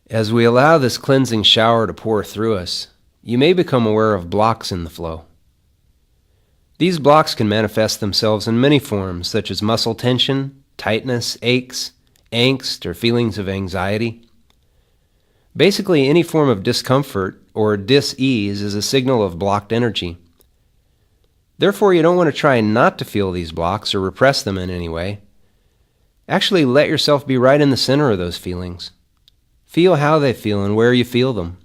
As we allow this cleansing shower to pour through us, you may become aware of blocks in the flow. These blocks can manifest themselves in many forms, such as muscle tension, tightness, aches, angst, or feelings of anxiety. Basically, any form of discomfort or dis-ease is a signal of blocked energy. Therefore, you don't want to try not to feel these blocks or repress them in any way. Actually, let yourself be right in the center of those feelings. Feel how they feel and where you feel them.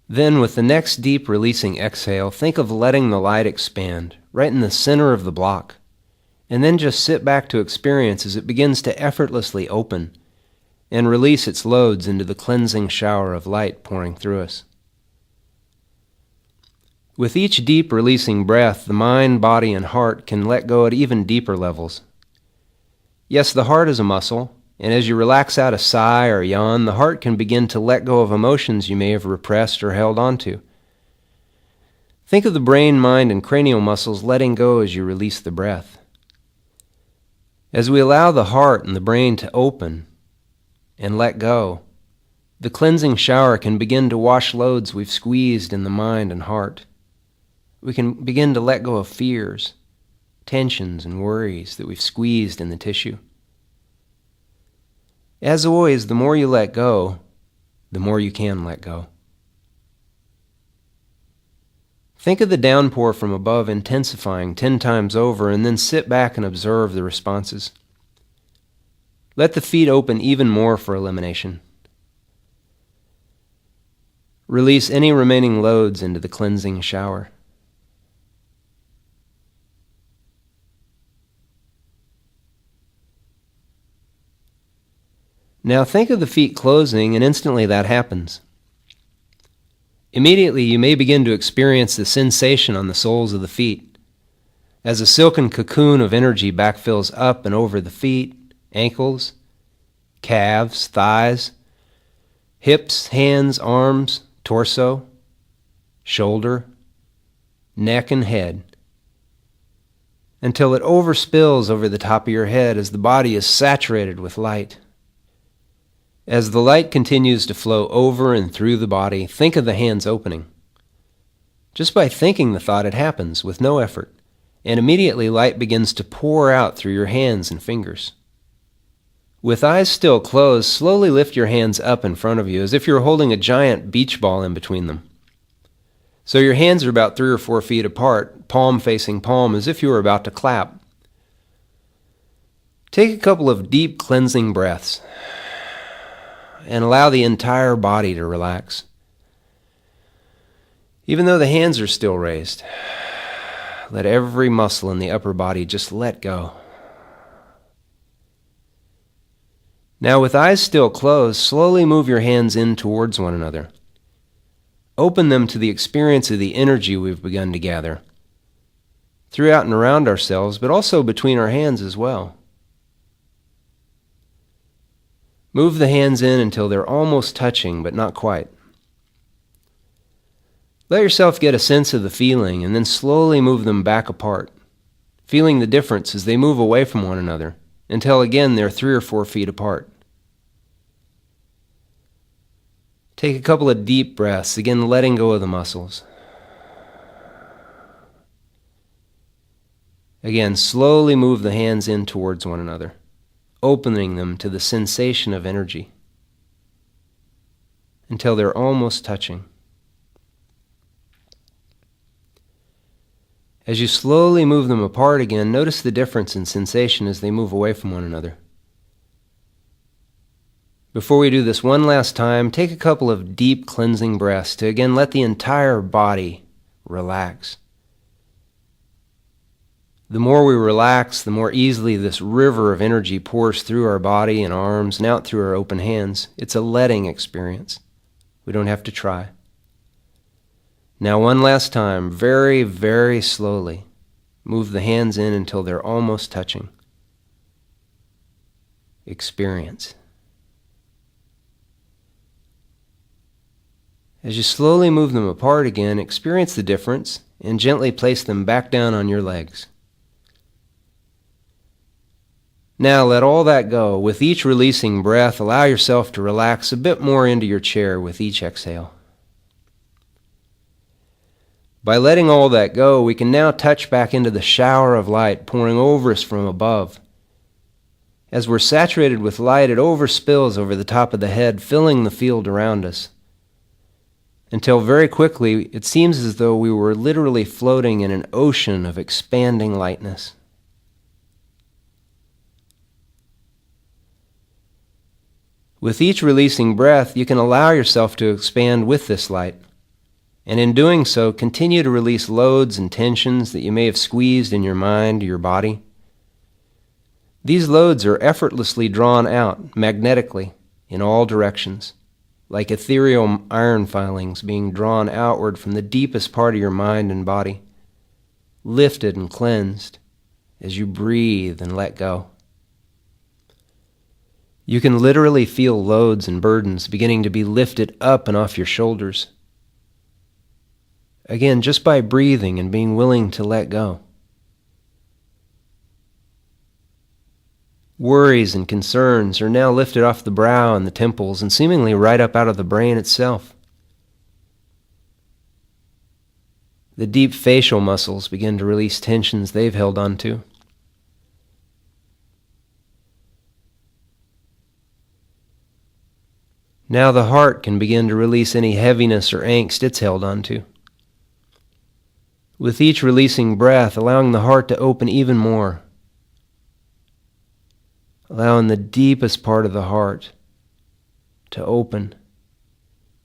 Then, with the next deep releasing exhale, think of letting the light expand right in the center of the block, and then just sit back to experience as it begins to effortlessly open and release its loads into the cleansing shower of light pouring through us. With each deep releasing breath, the mind, body, and heart can let go at even deeper levels. Yes, the heart is a muscle, and as you relax out a sigh or yawn, the heart can begin to let go of emotions you may have repressed or held onto. Think of the brain, mind, and cranial muscles letting go as you release the breath. As we allow the heart and the brain to open and let go, the cleansing shower can begin to wash loads we've squeezed in the mind and heart. We can begin to let go of fears, tensions, and worries that we've squeezed in the tissue. As always, the more you let go, the more you can let go. Think of the downpour from above intensifying 10 times over, and then sit back and observe the responses. Let the feet open even more for elimination. Release any remaining loads into the cleansing shower. Now think of the feet closing, and instantly that happens. Immediately you may begin to experience the sensation on the soles of the feet, as a silken cocoon of energy backfills up and over the feet, ankles, calves, thighs, hips, hands, arms, torso, shoulder, neck, and head, until it overspills over the top of your head as the body is saturated with light. As the light continues to flow over and through the body, think of the hands opening. Just by thinking the thought, it happens with no effort, and immediately light begins to pour out through your hands and fingers. With eyes still closed, slowly lift your hands up in front of you as if you were holding a giant beach ball in between them. So your hands are about 3 or 4 feet apart, palm facing palm, as if you were about to clap. Take a couple of deep cleansing breaths and allow the entire body to relax. Even though the hands are still raised, let every muscle in the upper body just let go. Now, with eyes still closed, slowly move your hands in towards one another. Open them to the experience of the energy we've begun to gather, throughout and around ourselves, but also between our hands as well. Move the hands in until they're almost touching, but not quite. Let yourself get a sense of the feeling, and then slowly move them back apart, feeling the difference as they move away from one another, until again they're 3 or 4 feet apart. Take a couple of deep breaths, again letting go of the muscles. Again, slowly move the hands in towards one another, opening them to the sensation of energy until they're almost touching. As you slowly move them apart again, notice the difference in sensation as they move away from one another. Before we do this one last time, take a couple of deep cleansing breaths to again let the entire body relax. The more we relax, the more easily this river of energy pours through our body and arms and out through our open hands. It's a letting experience. We don't have to try. Now one last time, very, very slowly, move the hands in until they're almost touching. Experience. As you slowly move them apart again, experience the difference and gently place them back down on your legs. Now let all that go. With each releasing breath, allow yourself to relax a bit more into your chair with each exhale. By letting all that go, we can now touch back into the shower of light pouring over us from above. As we're saturated with light, it overspills over the top of the head, filling the field around us, until very quickly it seems as though we were literally floating in an ocean of expanding lightness. With each releasing breath, you can allow yourself to expand with this light, and in doing so, continue to release loads and tensions that you may have squeezed in your mind or your body. These loads are effortlessly drawn out magnetically in all directions, like ethereal iron filings being drawn outward from the deepest part of your mind and body, lifted and cleansed as you breathe and let go. You can literally feel loads and burdens beginning to be lifted up and off your shoulders. Again, just by breathing and being willing to let go. Worries and concerns are now lifted off the brow and the temples and seemingly right up out of the brain itself. The deep facial muscles begin to release tensions they've held onto. Now the heart can begin to release any heaviness or angst it's held onto. With each releasing breath, allowing the heart to open even more. Allowing the deepest part of the heart to open,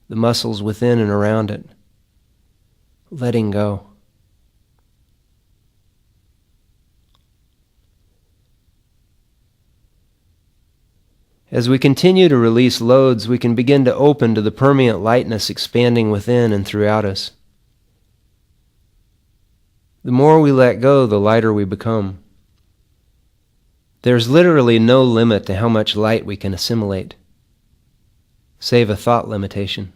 the muscles within and around it, letting go. As we continue to release loads, we can begin to open to the permeant lightness expanding within and throughout us. The more we let go, the lighter we become. There's literally no limit to how much light we can assimilate, save a thought limitation.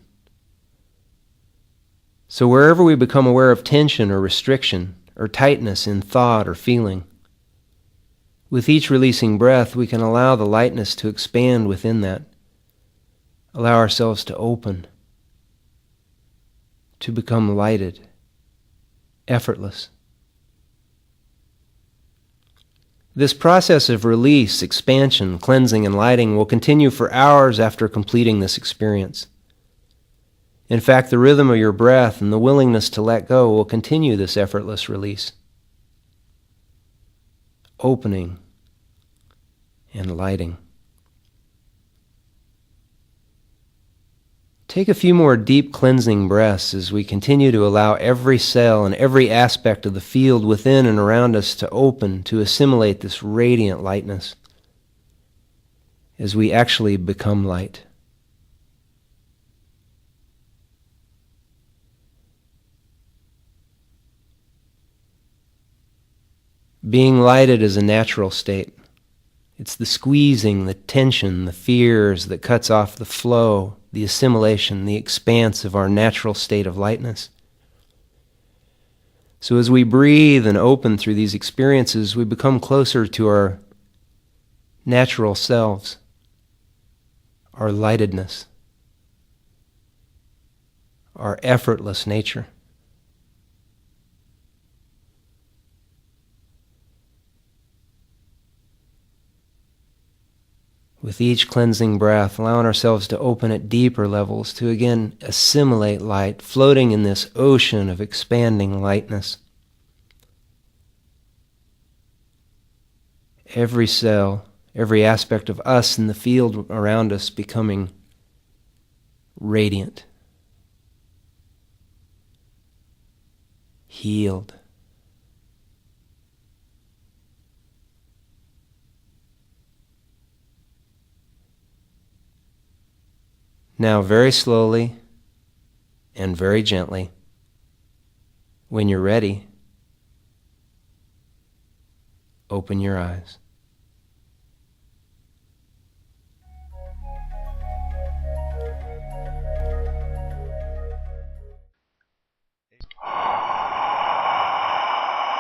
So wherever we become aware of tension or restriction or tightness in thought or feeling, with each releasing breath, we can allow the lightness to expand within that, allow ourselves to open, to become lighted, effortless. This process of release, expansion, cleansing, and lighting will continue for hours after completing this experience. In fact, the rhythm of your breath and the willingness to let go will continue this effortless release. Opening and lighting. Take a few more deep cleansing breaths as we continue to allow every cell and every aspect of the field within and around us to open, to assimilate this radiant lightness as we actually become light. Being lighted is a natural state. It's the squeezing, the tension, the fears that cuts off the flow, the assimilation, the expanse of our natural state of lightness. So as we breathe and open through these experiences, we become closer to our natural selves, our lightedness, our effortless nature. With each cleansing breath, allowing ourselves to open at deeper levels, to again assimilate light, floating in this ocean of expanding lightness. Every cell, every aspect of us in the field around us becoming radiant, healed. Now, very slowly and very gently, when you're ready, open your eyes.